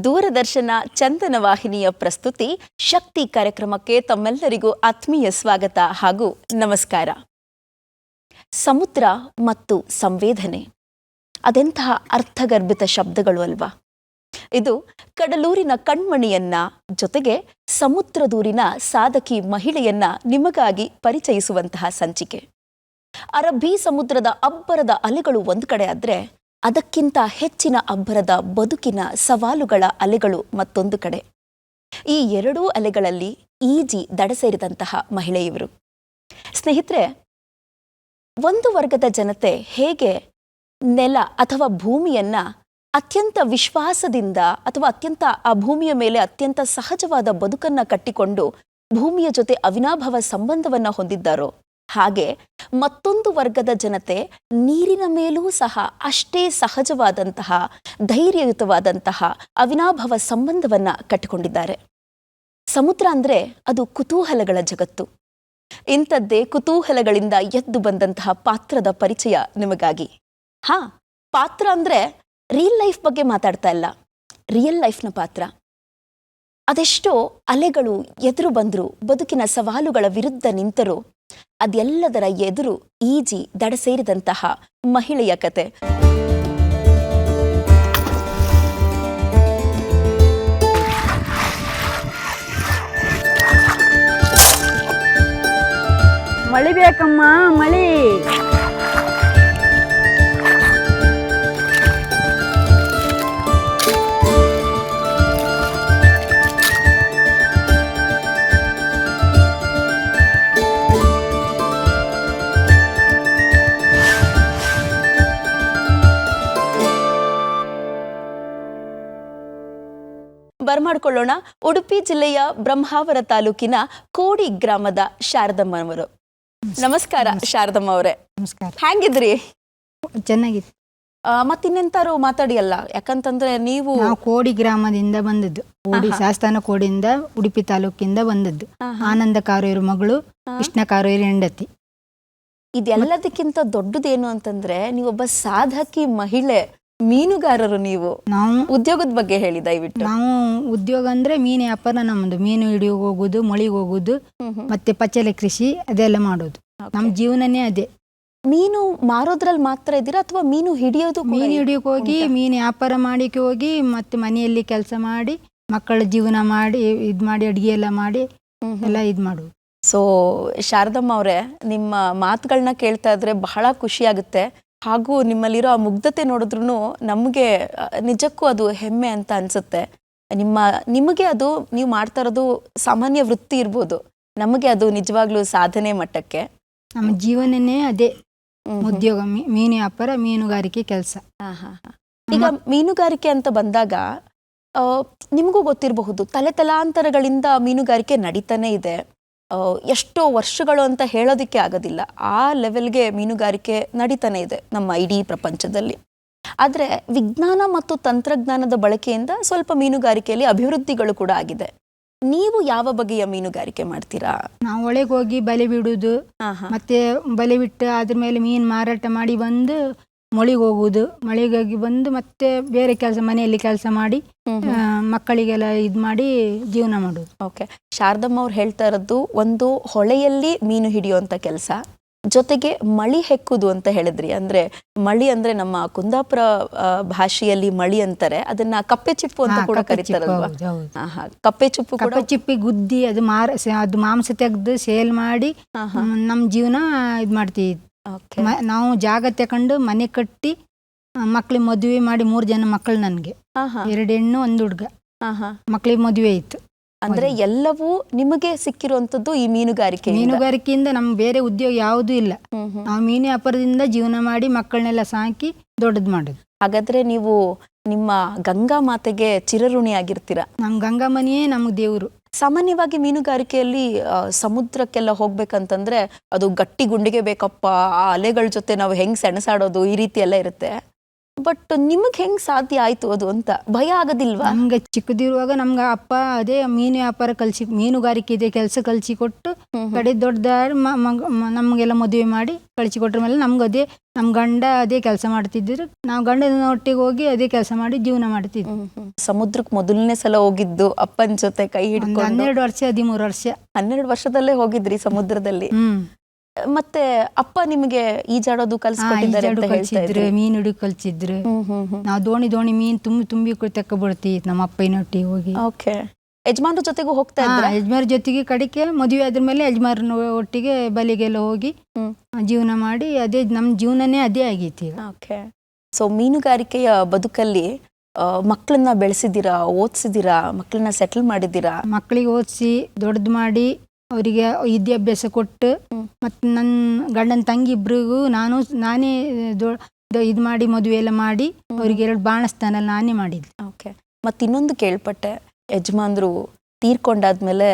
ದೂರದರ್ಶನ ಚಂದನ ವಾಹಿನಿಯ ಪ್ರಸ್ತುತಿ ಶಕ್ತಿ ಕಾರ್ಯಕ್ರಮಕ್ಕೆ ತಮ್ಮೆಲ್ಲರಿಗೂ ಆತ್ಮೀಯ ಸ್ವಾಗತ ಹಾಗೂ ನಮಸ್ಕಾರ. ಸಮುದ್ರ ಮತ್ತು ಸಂವೇದನೆ ಅದೆಂತಹ ಅರ್ಥಗರ್ಭಿತ ಶಬ್ದಗಳು ಅಲ್ವಾ. ಇದು ಕಡಲೂರಿನ ಕಣ್ಮಣಿಯನ್ನ ಜೊತೆಗೆ ಸಮುದ್ರದೂರಿನ ಸಾಧಕಿ ಮಹಿಳೆಯನ್ನ ನಿಮಗಾಗಿ ಪರಿಚಯಿಸುವಂತಹ ಸಂಚಿಕೆ. ಅರಬ್ಬಿ ಸಮುದ್ರದ ಅಬ್ಬರದ ಅಲೆಗಳು ಒಂದು ಕಡೆ ಆದ್ರೆ ಅದಕ್ಕಿಂತ ಹೆಚ್ಚಿನ ಅಬ್ಬರದ ಬದುಕಿನ ಸವಾಲುಗಳ ಅಲೆಗಳು ಮತ್ತೊಂದು ಕಡೆ. ಈ ಎರಡೂ ಅಲೆಗಳಲ್ಲಿ ಈಜಿ ದಡ ಸೇರಿದಂತಹ ಮಹಿಳೆ ಇವರು. ಸ್ನೇಹಿತರೆ, ಒಂದು ವರ್ಗದ ಜನತೆ ಹೇಗೆ ನೆಲ ಅಥವಾ ಭೂಮಿಯನ್ನ ಅತ್ಯಂತ ವಿಶ್ವಾಸದಿಂದ ಅಥವಾ ಅತ್ಯಂತ ಆ ಭೂಮಿಯ ಮೇಲೆ ಅತ್ಯಂತ ಸಹಜವಾದ ಬದುಕನ್ನ ಕಟ್ಟಿಕೊಂಡು ಭೂಮಿಯ ಜೊತೆ ಅವಿನಾಭಾವ ಸಂಬಂಧವನ್ನ ಹೊಂದಿದ್ದಾರೋ, ಹಾಗೆ ಮತ್ತೊಂದು ವರ್ಗದ ಜನತೆ ನೀರಿನ ಮೇಲೂ ಸಹ ಅಷ್ಟೇ ಸಹಜವಾದಂತಹ ಧೈರ್ಯಯುತವಾದಂತಹ ಅವಿನಾಭಾವ ಸಂಬಂಧವನ್ನ ಕಟ್ಟಿಕೊಂಡಿದ್ದಾರೆ. ಸಮುದ್ರ ಅಂದ್ರೆ ಅದು ಕುತೂಹಲಗಳ ಜಗತ್ತು. ಇಂಥದ್ದೇ ಕುತೂಹಲಗಳಿಂದ ಎದ್ದು ಬಂದಂತಹ ಪಾತ್ರದ ಪರಿಚಯ ನಿಮಗಾಗಿ. ಪಾತ್ರ ಅಂದ್ರೆ ರಿಯಲ್ ಲೈಫ್ ಬಗ್ಗೆ ಮಾತಾಡ್ತಾ ಇಲ್ಲ, ರಿಯಲ್ ಲೈಫ್ನ ಪಾತ್ರ. ಅದೆಷ್ಟೋ ಅಲೆಗಳು ಎದುರು ಬಂದ್ರು, ಬದುಕಿನ ಸವಾಲುಗಳ ವಿರುದ್ಧ ನಿಂತರು, ಅದೆಲ್ಲದರ ಎದುರು ಈಜಿ ದಡ ಸೇರಿದಂತಹ ಮಹಿಳೆಯ ಕತೆ. ಮಳಿ ಬೇಕಮ್ಮ, ಮಳಿ. ಬರ್ಮಾಡ್ಕೊಳ್ಳೋಣ. ಉಡುಪಿ ಜಿಲ್ಲೆಯ ಬ್ರಹ್ಮಾವರ ತಾಲೂಕಿನ ಕೋಡಿ ಗ್ರಾಮದ ಶಾರದಮ್ಮನವರು. ನಮಸ್ಕಾರ ಶಾರದಮ್ಮ ಅವರೇ. ನಮಸ್ಕಾರ. ಹ್ಯಾಂಗಿದ್ರಿ? ಚೆನ್ನಾಗಿತ್ತು. ಮತ್ತಿನ್ನೆಂತಾರು ಮಾತಾಡಿಯಲ್ಲ, ಯಾಕಂತಂದ್ರೆ ನೀವು ಕೋಡಿ ಗ್ರಾಮದಿಂದ ಬಂದದ್ದು. ಕೋಡಿ ಶಾಸ್ತಾನ ಕೋಡಿಯಿಂದ ಉಡುಪಿ ತಾಲೂಕಿಂದ ಬಂದದ್ದು. ಆನಂದ ಕಾರೂರು ಮಗಳು, ಕೃಷ್ಣ ಕಾರೂರು ಹೆಂಡತಿ. ಇದೆಲ್ಲದಕ್ಕಿಂತ ದೊಡ್ಡದೇನು ಅಂತಂದ್ರೆ ನೀವೊಬ್ಬ ಸಾಧಕಿ ಮಹಿಳೆ, ಮೀನುಗಾರರು. ನೀವು ನಾವು ಉದ್ಯೋಗದ ಬಗ್ಗೆ ಹೇಳಿ ದಯವಿಟ್ಟು. ನಾವು ಉದ್ಯೋಗ ಅಂದ್ರೆ ಮೀನು ವ್ಯಾಪಾರ ನಮ್ಮದು. ಮೀನು ಹಿಡಿಯೋಕೆ ಹೋಗುದು, ಮಳಿಗೆ ಹೋಗುದು, ಮತ್ತೆ ಪಚ್ಚಲೆ ಕೃಷಿ ಅದೆಲ್ಲ ಮಾಡೋದು. ನಮ್ಮ ಜೀವನನೇ ಅದೇ. ಮೀನು ಮಾರೋದ್ರಲ್ಲಿ ಮಾತ್ರ ಇದ್ದೀರಾ ಅಥವಾ ಮೀನು ಹಿಡಿಯೋದು? ಮೀನು ಹಿಡಿಯೋಕೆ ಹೋಗಿ, ಮೀನು ವ್ಯಾಪಾರ ಮಾಡಿಕೆ ಹೋಗಿ, ಮತ್ತೆ ಮನೆಯಲ್ಲಿ ಕೆಲಸ ಮಾಡಿ, ಮಕ್ಕಳ ಜೀವನ ಮಾಡಿ, ಇದು ಮಾಡಿ, ಅಡುಗೆ ಎಲ್ಲ ಮಾಡಿ ಎಲ್ಲ ಇದು ಮಾಡೋದು. ಸೊ ಶಾರದಮ್ಮ ಅವರೇ, ನಿಮ್ಮ ಮಾತುಗಳನ್ನ ಕೇಳ್ತಾ ಇದ್ರೆ ಬಹಳ ಖುಷಿ ಆಗುತ್ತೆ. ಹಾಗೂ ನಿಮ್ಮಲ್ಲಿರೋ ಆ ಮುಗ್ಧತೆ ನೋಡಿದ್ರು ನಮಗೆ ನಿಜಕ್ಕೂ ಅದು ಹೆಮ್ಮೆ ಅಂತ ಅನ್ಸುತ್ತೆ. ನಿಮಗೆ ಅದು ನೀವು ಮಾಡ್ತಾ ಇರೋದು ಸಾಮಾನ್ಯ ವೃತ್ತಿ ಇರ್ಬೋದು, ನಮಗೆ ಅದು ನಿಜವಾಗ್ಲೂ ಸಾಧನೆ ಮಟ್ಟಕ್ಕೆ. ನಮ್ಮ ಜೀವನನೇ ಅದೇ ಉದ್ಯೋಗ, ಮೀನು ವ್ಯಾಪಾರ, ಮೀನುಗಾರಿಕೆ ಕೆಲಸ. ಈಗ ಮೀನುಗಾರಿಕೆ ಅಂತ ಬಂದಾಗ ನಿಮಗೂ ಗೊತ್ತಿರಬಹುದು, ತಲೆತಲಾಂತರಗಳಿಂದ ಮೀನುಗಾರಿಕೆ ನಡೀತಾನೆ ಇದೆ. ಎಷ್ಟೋ ವರ್ಷಗಳು ಅಂತ ಹೇಳೋದಕ್ಕೆ ಆಗೋದಿಲ್ಲ, ಆ ಲೆವೆಲ್ಗೆ ಮೀನುಗಾರಿಕೆ ನಡೀತಾನೆ ಇದೆ ನಮ್ಮ ಇಡೀ ಪ್ರಪಂಚದಲ್ಲಿ. ಆದರೆ ವಿಜ್ಞಾನ ಮತ್ತು ತಂತ್ರಜ್ಞಾನದ ಬಳಕೆಯಿಂದ ಸ್ವಲ್ಪ ಮೀನುಗಾರಿಕೆಯಲ್ಲಿ ಅಭಿವೃದ್ಧಿಗಳು ಕೂಡ ಆಗಿದೆ. ನೀವು ಯಾವ ಬಗೆಯ ಮೀನುಗಾರಿಕೆ ಮಾಡ್ತೀರಾ? ನಾವು ಒಳಗೆ ಹೋಗಿ ಬಲೆ ಬಿಡುವುದು, ಮತ್ತೆ ಬಲೆ ಬಿಟ್ಟು ಅದ್ರ ಮೇಲೆ ಮೀನು ಮಾರಾಟ ಮಾಡಿ ಬಂದು ಮೊಳಿಗೆ ಹೋಗುದು, ಮಳೆಗೆ ಹೋಗಿ ಬಂದು ಮತ್ತೆ ಬೇರೆ ಕೆಲಸ, ಮನೆಯಲ್ಲಿ ಕೆಲಸ ಮಾಡಿ ಮಕ್ಕಳಿಗೆಲ್ಲ ಇದು ಮಾಡಿ ಜೀವನ ಮಾಡೋದು. ಓಕೆ, ಶಾರದಮ್ಮ ಅವ್ರು ಹೇಳ್ತಾ ಇರೋದು ಒಂದು ಹೊಳೆಯಲ್ಲಿ ಮೀನು ಹಿಡಿಯುವಂತ ಕೆಲಸ, ಜೊತೆಗೆ ಮಳಿ ಹೆಕ್ಕುದು ಅಂತ ಹೇಳಿದ್ರಿ. ಅಂದ್ರೆ ಮಳಿ ಅಂದ್ರೆ ನಮ್ಮ ಕುಂದಾಪುರ ಭಾಷೆಯಲ್ಲಿ ಮಳಿ ಅಂತಾರೆ, ಅದನ್ನ ಕಪ್ಪೆ ಚಿಪ್ಪು ಅಂತ ಕೂಡ ಕರೀತಾರಲ್ವಾ? ಕಪ್ಪೆ ಚಿಪ್ಪಿ ಗುದ್ದಿ ಅದು ಅದು ಮಾಂಸ ತೆಗೆದು ಸೇಲ್ ಮಾಡಿ ನಮ್ಮ ಜೀವನ ಇದು ಮಾಡ್ತೀವಿ. ನಾವು ಜಾಗ ತಕೊಂಡು ಮನೆ ಕಟ್ಟಿ ಮಕ್ಳಿಗೆ ಮದುವೆ ಮಾಡಿ 3 ಜನ ಮಕ್ಕಳು. ನನ್ಗೆ 2 ಹೆಣ್ಣು 1 ಹುಡುಗ. ಮಕ್ಳಿಗೆ ಮದುವೆ ಆಯ್ತು. ಅಂದ್ರೆ ಎಲ್ಲವೂ ನಿಮಗೆ ಸಿಕ್ಕಿರುವಂತದ್ದು ಈ ಮೀನುಗಾರಿಕೆಯಿಂದ. ನಮ್ಗೆ ಬೇರೆ ಉದ್ಯೋಗ ಯಾವುದೂ ಇಲ್ಲ. ನಾವು ಮೀನು ವ್ಯಾಪಾರದಿಂದ ಜೀವನ ಮಾಡಿ ಮಕ್ಕಳನ್ನೆಲ್ಲ ಸಾಕಿ ದೊಡ್ಡದು ಮಾಡೋದು. ಹಾಗಾದ್ರೆ ನೀವು ನಿಮ್ಮ ಗಂಗಾ ಮಾತೆಗೆ ಚಿರಋಣಿ ಆಗಿರ್ತೀರಾ. ನಮ್ ಗಂಗಾ ಮನೆಯೇ ನಮ್ಗೆ ದೇವ್ರು. ಸಾಮಾನ್ಯವಾಗಿ ಮೀನುಗಾರಿಕೆಯಲ್ಲಿ ಸಮುದ್ರಕ್ಕೆಲ್ಲ ಹೋಗ್ಬೇಕಂತಂದ್ರೆ ಅದು ಗಟ್ಟಿ ಗುಂಡಿಗೆ ಬೇಕಪ್ಪ, ಆ ಅಲೆಗಳ ಜೊತೆ ನಾವು ಹೆಂಗ್ ಸೆಣಸಾಡೋದು, ಈ ರೀತಿ ಎಲ್ಲ ಇರುತ್ತೆ. ಬಟ್ ನಿಮಗ್ ಹೆಂಗ್ ಸಾಧ್ಯ ಆಯ್ತು ಅದು ಅಂತ ಭಯ ಆಗೋದಿಲ್ವಾ? ನಮ್ಗೆ ಚಿಕ್ಕದಿರುವಾಗ ನಮ್ಗೆ ಅಪ್ಪ ಅದೇ ಮೀನು ವ್ಯಾಪಾರ ಮೀನುಗಾರಿಕೆ ಇದೆ ಕೆಲಸ ಕಲಿಸಿ ಕೊಟ್ಟು ಕಡೆ ದೊಡ್ಡ ನಮಗೆಲ್ಲ ಮದುವೆ ಮಾಡಿ ಕಳಿಸಿ ಕೊಟ್ರ ಮೇಲೆ ನಮ್ಗೆ ಅದೇ ನಮ್ಮ ಗಂಡ ಅದೇ ಕೆಲಸ ಮಾಡ್ತಿದ್ರು. ನಾವು ಗಂಡನ ಒಟ್ಟಿಗೆ ಹೋಗಿ ಅದೇ ಕೆಲಸ ಮಾಡಿ ಜೀವನ ಮಾಡ್ತಿದ್ವಿ. ಸಮುದ್ರಕ್ಕೆ ಮೊದಲನೇ ಸಲ ಹೋಗಿದ್ದು ಅಪ್ಪನ ಜೊತೆ ಕೈ ಹಿಡ್ಕೊಂಡು 12 ವರ್ಷ 13 ವರ್ಷ 12 ವರ್ಷದಲ್ಲೇ ಹೋಗಿದ್ರಿ ಸಮುದ್ರದಲ್ಲಿ. ಮತ್ತೆ ಅಪ್ಪ ನಿಮಗೆ ಈಜಾಡೋದು ಕಲ್ಸ್ಕೊಟ್ಟಿದ್ದಾರೆ ಅಂತ ಹೇಳ್ತಾ ಇದ್ರು. ಮೀನು ಹಿಡಿದು ಕಲ್ಸಿದ್ರು. ನಾವು ದೋಣಿ ಮೀನು ತುಂಬಿ ತಕ್ಕ ಬಿಡ್ತೀವಿ ನಮ್ಮ ಅಪ್ಪನೊಟ್ಟಿಗೆ ಹೋಗಿ. ಓಕೆ, ಯಜಮಾನ್ರ ಜೊತೆಗೂ ಹೋಗ್ತಾ ಇದ್ರ? ಯಜಮಾನ್ ಜೊತೆಗೆ ಕಡೆಗೆ ಮದುವೆ ಆದ್ಮೇಲೆ ಯಜಮಾರನ ಒಟ್ಟಿಗೆ ಬಲಿಗೆಲ್ಲ ಹೋಗಿ ಜೀವನ ಮಾಡಿ ಅದೇ ನಮ್ಮ ಜೀವನನೇ ಅದೇ ಆಗೈತಿ. ಓಕೆ, ಸೊ ಮೀನುಗಾರಿಕೆಯ ಬದುಕಲ್ಲಿ ಮಕ್ಕಳನ್ನ ಬೆಳೆಸಿದ್ದೀರಾ, ಓದಿಸಿದ್ದೀರಾ, ಮಕ್ಕಳನ್ನ ಸೆಟಲ್ ಮಾಡಿದ್ದೀರಾ? ಮಕ್ಕಳಿಗೆ ಓದಿಸಿ ದೊಡ್ಡದು ಮಾಡಿ ಅವರಿಗೆ ವಿದ್ಯಾಭ್ಯಾಸ ಕೊಟ್ಟು ಮತ್ತು ನನ್ನ ಗಂಡನ ತಂಗಿ ಇಬ್ರಿಗೂ ನಾನೇ ಇದು ಮಾಡಿ ಮದುವೆ ಎಲ್ಲ ಮಾಡಿ ಅವ್ರಿಗೆ 2 ಬಾಣಸ್ತಾನ ನಾನೇ ಮಾಡಿದ್ದೆ. ಓಕೆ, ಮತ್ತೆ ಇನ್ನೊಂದು ಕೇಳ್ಪಟ್ಟೆ, ಯಜಮಾನ್ರು ತೀರ್ಕೊಂಡಾದ್ಮೇಲೆ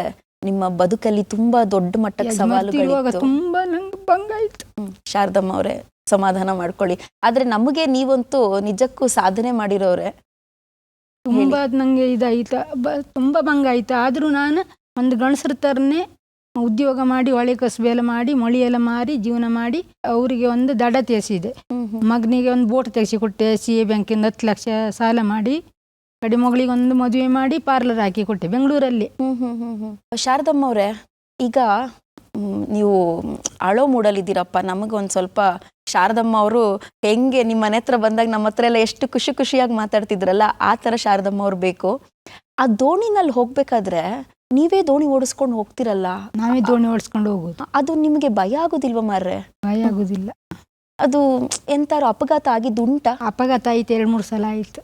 ನಿಮ್ಮ ಬದುಕಲ್ಲಿ ತುಂಬಾ ದೊಡ್ಡ ಮಟ್ಟದ ಸವಾಲುಗಳು ತುಂಬಾ ನಂಗೆ ಭಂಗ ಆಯ್ತು. ಶಾರದಮ್ಮ ಅವರೇ, ಸಮಾಧಾನ ಮಾಡ್ಕೊಳ್ಳಿ. ಆದ್ರೆ ನಮಗೆ ನೀವಂತೂ ನಿಜಕ್ಕೂ ಸಾಧನೆ ಮಾಡಿರೋರೆ. ತುಂಬಾ ನಂಗೆ ಇದಾಯ್ತು, ತುಂಬಾ ಭಂಗ ಆಯ್ತು. ಆದ್ರೂ ನಾನು ಒಂದು ಗಂಡಸರ ಥರನೇ ಉದ್ಯೋಗ ಮಾಡಿ ಒಳೆ ಕಸಬು ಎಲ್ಲ ಮಾಡಿ ಮೊಳಿ ಎಲ್ಲ ಮಾರಿ ಜೀವನ ಮಾಡಿ ಅವರಿಗೆ ಒಂದು ದಡ ತೀರಿಸಿದೆ. ಮಗನಿಗೆ ಒಂದು ಬೋಟ್ ತೆಗೆಸಿ ಕೊಟ್ಟೆ. CA ಬ್ಯಾಂಕಿಂದ 10 ಲಕ್ಷ ಸಾಲ ಮಾಡಿ ಕಡೆ ಮಗಳಿಗೆ ಒಂದು ಮದುವೆ ಮಾಡಿ ಪಾರ್ಲರ್ ಹಾಕಿ ಕೊಟ್ಟೆ ಬೆಂಗಳೂರಲ್ಲಿ. ಶಾರದಮ್ಮ ಅವರೇ, ಈಗ ನೀವು ಅಳೋ ಮೂಡಲಿದ್ದೀರಪ್ಪ. ನಮಗೊಂದು ಸ್ವಲ್ಪ ಶಾರದಮ್ಮ ಅವರು ಹೆಂಗೆ ನಿಮ್ಮ ಮನೆ ಹತ್ರ ಬಂದಾಗ ನಮ್ಮ ಹತ್ರ ಎಲ್ಲ ಎಷ್ಟು ಖುಷಿಯಾಗಿ ಮಾತಾಡ್ತಿದ್ರಲ್ಲ, ಆ ಥರ ಶಾರದಮ್ಮ ಅವ್ರು ಬೇಕು. ಆ ದೋಣಿನಲ್ಲಿ ಹೋಗ್ಬೇಕಾದ್ರೆ ನೀವೇ ದೋಣಿ ಓಡಿಸ್ಕೊಂಡು ಹೋಗ್ತಿರಲ್ಲ? ನಾವೇ ದೋಣಿ ಓಡಿಸ್ಕೊಂಡು ಹೋಗೋದು. ಅದು ನಿಮಗೆ ಭಯ ಆಗೋದಿಲ್ವ ಮಾರ್ರೆ? ಭಯ ಆಗೋದಿಲ್ಲ. ಅದು ಎಂತಾರು ಅಪಘಾತ ಆಗಿದ್ದು ಉಂಟಾ? ಅಪಘಾತ ಆಯ್ತು, 2-3 ಸಲ ಆಯ್ತು.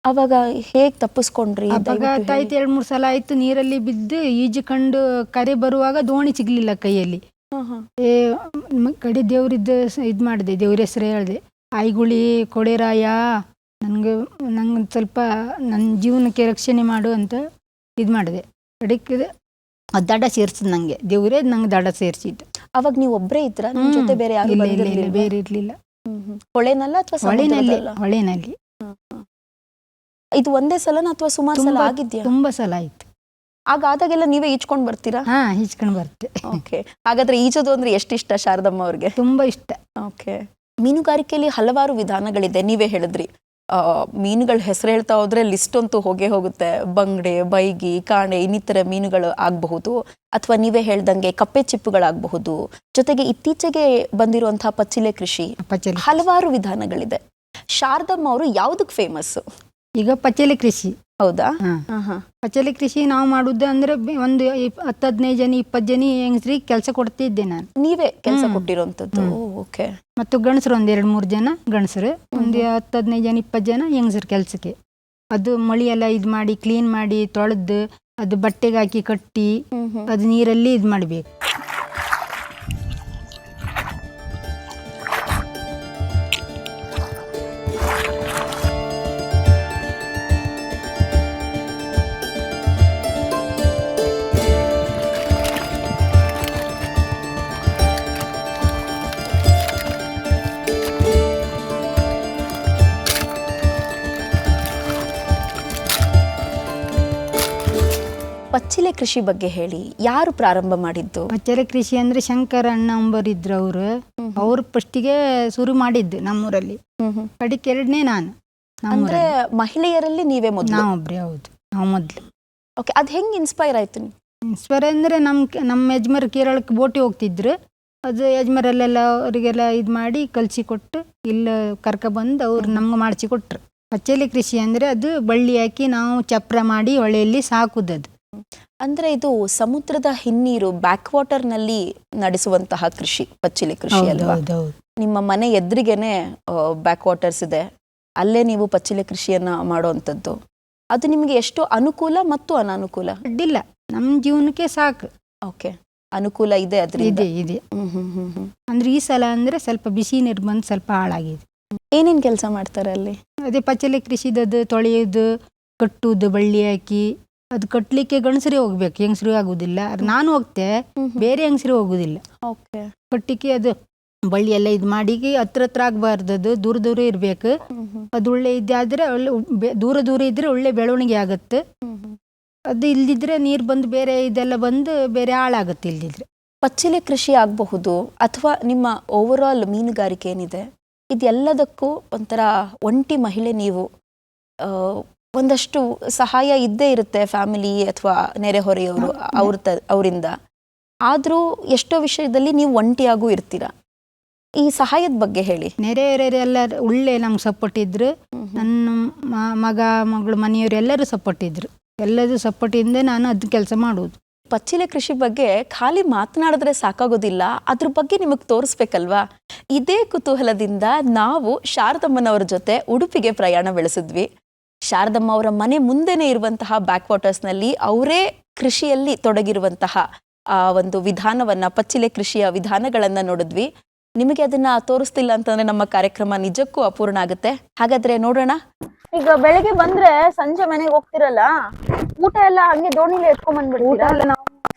ಅವಾಗ ಹೇಗ್ ತಪ್ಪಿಸ್ಕೊಂಡ್ರಿ? ಅಪಘಾತ ಆಯ್ತು, 2-3 ಸಲ ಆಯ್ತು. ನೀರಲ್ಲಿ ಬಿದ್ದು ಈಜುಕೊಂಡು ಕರೆ ಬರುವಾಗ ದೋಣಿ ಸಿಗ್ಲಿಲ್ಲ ಕೈಯಲ್ಲಿ. ಕಡೆ ದೇವ್ರಿದ್ದು ಇದು ಮಾಡಿದೆ, ದೇವ್ರ ಹೆಸರು ಹೇಳಿದೆ, ಆಯ್ಗುಳಿ ಕೊಡೆರಾಯ ನಂಗೆ ಸ್ವಲ್ಪ ನನ್ನ ಜೀವನಕ್ಕೆ ರಕ್ಷಣೆ ಮಾಡು ಅಂತ ಇದು ಮಾಡಿದೆ. ಕಡೆಗೆ ದಡ ಸೇರ್ಸಿದ್ ನಂಗೆ ದೇವ್ರೇ ನಂಗೆ ದಡ ಸೇರ್ಸಿದ್ದು. ಅವಾಗ ನೀವು ಒಬ್ಬರೇ ಇದ್ರ? ನಿಮ್ಮ ಜೊತೆ ಬೇರೆ ಯಾರು ಬಂದಿರಲಿಲ್ಲ? ಬೇರೆ ಇರ್ಲಿಲ್ಲ. ಹೊಳೆನಲ್ಲ ಅಥವಾ ಹೊಳೆನಲ್ಲಿ. ಇದು ಒಂದೇ ಸಲನ ಅಥವಾ ಸುಮಾರು ಸಲ ಆಗಿದ್ಯಾ? ತುಂಬಾ ಸಲ ಆಯ್ತು. ಆದಾಗೆಲ್ಲ ನೀವೇ ಈಜ್ಕೊಂಡ್ ಬರ್ತೀರಾ? ಈಜ್ಕೊಂಡ್ ಬರ್ತೆ. ಓಕೆ, ಹಾಗಾದ್ರೆ ಈಜೋದು ಅಂದ್ರೆ ಎಷ್ಟಿಷ್ಟ ಶಾರದಮ್ಮ ಅವ್ರಿಗೆ? ತುಂಬಾ ಇಷ್ಟ. ಓಕೆ, ಮೀನುಗಾರಿಕೆಯಲ್ಲಿ ಹಲವಾರು ವಿಧಾನಗಳಿದೆ. ನೀವೇ ಹೇಳಿದ್ರಿ, ಮೀನುಗಳ ಹೆಸರು ಹೇಳ್ತಾ ಹೋದ್ರೆ ಲಿಸ್ಟ್ ಅಂತೂ ಹೋಗುತ್ತೆ. ಬಂಗಡೆ, ಬೈಗಿ, ಕಾಣೆ ಇನ್ನಿತರ ಮೀನುಗಳು ಆಗಬಹುದು, ಅಥವಾ ನೀವೇ ಹೇಳ್ದಂಗೆ ಕಪ್ಪೆ ಚಿಪ್ಪುಗಳಾಗಬಹುದು. ಜೊತೆಗೆ ಇತ್ತೀಚೆಗೆ ಬಂದಿರುವಂತಹ ಪಚ್ಚಿಲೆ ಕೃಷಿ, ಹಲವಾರು ವಿಧಾನಗಳಿದೆ. ಶಾರದಮ್ಮ ಅವರು ಯಾವ್ದಕ್ ಫೇಮಸ್? ಈಗ ಪಚ್ಚಲೆ ಕೃಷಿ. ಹೌದಾ? ಪಚ್ಚಲೆ ಕೃಷಿ ನಾವು ಮಾಡುದು ಅಂದ್ರೆ ಒಂದು 10-15 ಜನ 20 ಜನ ಹೆಂಗಸ್ರಿಗೆ ಕೆಲಸ ಕೊಡ್ತಿದ್ದೆ ನಾನು. ನೀವೇ ಕೆಲಸ ಕೊಟ್ಟಿರೋಂಥದ್ದು? ಓಕೆ. ಮತ್ತು ಗಂಡಸರು ಒಂದು 2-3 ಜನ ಗಂಡಸರು, ಒಂದು 10-15 ಜನ 20 ಜನ ಹೆಂಗಸರು ಕೆಲಸಕ್ಕೆ. ಅದು ಮಳಿ ಎಲ್ಲ ಇದು ಮಾಡಿ ಕ್ಲೀನ್ ಮಾಡಿ ತೊಳೆದು ಅದು ಬಟ್ಟೆಗೆ ಹಾಕಿ ಕಟ್ಟಿ ಅದು ನೀರಲ್ಲಿ ಇದು ಮಾಡಬೇಕು. ಪಚ್ಚಿಲೆ ಕೃಷಿ ಬಗ್ಗೆ ಹೇಳಿ, ಯಾರು ಪ್ರಾರಂಭ ಮಾಡಿದ್ದು? ಪಚ್ಚಲೆ ಕೃಷಿ ಅಂದ್ರೆ ಶಂಕರ ಅಣ್ಣ ಅಂಬರಿದ್ರು ಅವ್ರು ಫಸ್ಟಿಗೆ ಶುರು ಮಾಡಿದ್ದು ನಮ್ಮೂರಲ್ಲಿ. ಕಡಿಕೆ 2ನೇ ನಾನು. ಅಂದ್ರೆ ಮಹಿಳೆಯರಲ್ಲಿ ನೀವೇ ಮೊದಲು? ನಾವೊಬ್ರೆ. ಹೌದು, ನಾವು ಮೊದ್ಲು. ಓಕೆ, ಅದ್ ಹೆಂಗ್ ಇನ್ಸ್ಪೈರ್ ಆಯ್ತು? ಇನ್ಸ್ಪೈರ್ ಅಂದ್ರೆ ನಮ್ಮ ಯಜಮಾರ್ ಕೇರಳಕ್ಕೆ ಬೋಟಿ ಹೋಗ್ತಿದ್ರು. ಅದು ಯಜಮಾರಲ್ಲೆಲ್ಲ ಅವರಿಗೆಲ್ಲ ಇದು ಮಾಡಿ ಕಲಿಸಿ ಕೊಟ್ಟು ಇಲ್ಲ ಕರ್ಕೊಬಂದು ಅವ್ರು ನಮ್ಗೆ ಮಾಡಿಸಿ ಕೊಟ್ರು. ಪಚ್ಚಲೆ ಕೃಷಿ ಅಂದ್ರೆ ಅದು ಬಳ್ಳಿ ಹಾಕಿ ನಾವು ಚಪ್ರ ಮಾಡಿ ಹೊಳೆಯಲ್ಲಿ ಸಾಕುದದು. ಅಂದ್ರೆ ಇದು ಸಮುದ್ರದ ಹಿನ್ನೀರು ಬ್ಯಾಕ್ ವಾಟರ್ ನಲ್ಲಿ ನಡೆಸುವಂತಹ ಕೃಷಿ ಪಚ್ಚಿಲೆ ಕೃಷಿ ಅಲ್ವಾ? ನಿಮ್ಮ ಮನೆ ಎದುರಿಗೆನೆ ಬ್ಯಾಕ್ ವಾಟರ್ಸ್ ಇದೆ, ಅಲ್ಲೇ ನೀವು ಪಚ್ಚಿಲೆ ಕೃಷಿಯನ್ನ ಮಾಡುವಂಥದ್ದು. ಅದು ನಿಮಗೆ ಎಷ್ಟು ಅನುಕೂಲ ಮತ್ತು ಅನಾನುಕೂಲ? ಅಡ್ಡಿಲ್ಲ, ನಮ್ಮ ಜೀವನಕ್ಕೆ ಸಾಕು. ಓಕೆ, ಅನುಕೂಲ ಇದೆ ಅದ್ರಿಂದ? ಇದೆ. ಅಂದ್ರೆ ಈ ಸಲ ಅಂದ್ರೆ ಸ್ವಲ್ಪ ಬಿಸಿ ನೀರು ಬಂದು ಸ್ವಲ್ಪ ಹಾಳಾಗಿದೆ. ಏನೇನ್ ಕೆಲಸ ಮಾಡ್ತಾರೆ ಅಲ್ಲಿ? ಅದೇ ಪಚ್ಚಲೆ ಕೃಷಿದದ್ದು ತೊಳೆಯೋದು, ಕಟ್ಟುದು, ಬಳ್ಳಿ ಹಾಕಿ ಅದು ಕಟ್ಲಿಕ್ಕೆ ಗಂಡಸರೇ ಹೋಗ್ಬೇಕು, ಹೆಂಗಸರು ಆಗುದಿಲ್ಲ. ನಾನು ಹೋಗ್ತೆ, ಬೇರೆ ಹೆಂಗಸರು ಹೋಗುದಿಲ್ಲ. ಓಕೆ, ಕಟ್ಟಿಗೆ ಅದು ಬಳ್ಳಿ ಎಲ್ಲ ಇದು ಮಾಡಿ ಹತ್ರ ಹತ್ರ ಆಗಬಾರ್ದು, ಅದು ದೂರ ದೂರ ಇರಬೇಕು. ಅದು ಒಳ್ಳೆ ಇದಾದರೆ ಒಳ್ಳೆ ದೂರ ದೂರ ಇದ್ದರೆ ಒಳ್ಳೆ ಬೆಳವಣಿಗೆ ಆಗುತ್ತೆ. ಅದು ಇಲ್ದಿದ್ರೆ ನೀರು ಬಂದು ಬೇರೆ ಇದೆಲ್ಲ ಬಂದು ಬೇರೆ ಹಾಳಾಗುತ್ತೆ ಇಲ್ದಿದ್ರೆ. ಪಚ್ಚಿಲೆ ಕೃಷಿ ಆಗಬಹುದು ಅಥವಾ ನಿಮ್ಮ ಓವರ್ ಆಲ್ ಮೀನುಗಾರಿಕೆ ಏನಿದೆ ಇದೆಲ್ಲದಕ್ಕೂ ಒಂಥರ ಒಂಟಿ ಮಹಿಳೆ ನೀವು. ಒಂದಷ್ಟು ಸಹಾಯ ಇದ್ದೇ ಇರುತ್ತೆ ಫ್ಯಾಮಿಲಿ ಅಥವಾ ನೆರೆಹೊರೆಯವರು ಅವರಿಂದ. ಆದರೂ ಎಷ್ಟೋ ವಿಷಯದಲ್ಲಿ ನೀವು ಒಂಟಿಯಾಗೂ ಇರ್ತೀರ. ಈ ಸಹಾಯದ ಬಗ್ಗೆ ಹೇಳಿ. ನೆರೆಹೊರೆಯವರೆಲ್ಲ ಒಳ್ಳೆ ನಮ್ಗೆ ಸಪೋರ್ಟ್ ಇದ್ರು. ನನ್ನ ಮಗ ಮಗಳು ಮನೆಯವರು ಎಲ್ಲರೂ ಸಪೋರ್ಟ್ ಇದ್ರು. ಎಲ್ಲರೂ ಸಪೋರ್ಟಿಂದ ನಾನು ಅದು ಕೆಲಸ ಮಾಡುವುದು. ಪಚ್ಚಿಲೆ ಕೃಷಿ ಬಗ್ಗೆ ಖಾಲಿ ಮಾತನಾಡಿದ್ರೆ ಸಾಕಾಗೋದಿಲ್ಲ, ಅದ್ರ ಬಗ್ಗೆ ನಿಮಗೆ ತೋರಿಸ್ಬೇಕಲ್ವಾ. ಇದೇ ಕುತೂಹಲದಿಂದ ನಾವು ಶಾರದಮ್ಮನವರ ಜೊತೆ ಉಡುಪಿಗೆ ಪ್ರಯಾಣ ಬೆಳೆಸಿದ್ವಿ. ಶಾರದಮ್ಮ ಅವರ ಮನೆ ಮುಂದೆನೇ ಇರುವಂತಹ ಬ್ಯಾಕ್ ವಾಟರ್ಸ್ನಲ್ಲಿ ಅವರೇ ಕೃಷಿಯಲ್ಲಿ ತೊಡಗಿರುವಂತಹ ಒಂದು ವಿಧಾನವನ್ನ, ಪಚ್ಚಿಲೆ ಕೃಷಿಯ ವಿಧಾನಗಳನ್ನ ನೋಡಿದ್ವಿ. ನಿಮಗೆ ಅದನ್ನ ತೋರಿಸ್ತಿಲ್ಲ ಅಂತಂದ್ರೆ ನಮ್ಮ ಕಾರ್ಯಕ್ರಮ ನಿಜಕ್ಕೂ ಅಪೂರ್ಣ ಆಗುತ್ತೆ. ಹಾಗಾದ್ರೆ ನೋಡೋಣ. ಈಗ ಬೆಳಗ್ಗೆ ಬಂದ್ರೆ ಸಂಜೆ ಮನೆಗೆ ಹೋಗ್ತಿರಲ್ಲ, ಊಟ ಎಲ್ಲ ಹಂಗೆ ದೋಣಿಲಿ ಎತ್ಕೊಂಡ್ ಬಂದ್ಬಿಡ್ತೀರಾ? ನಾವು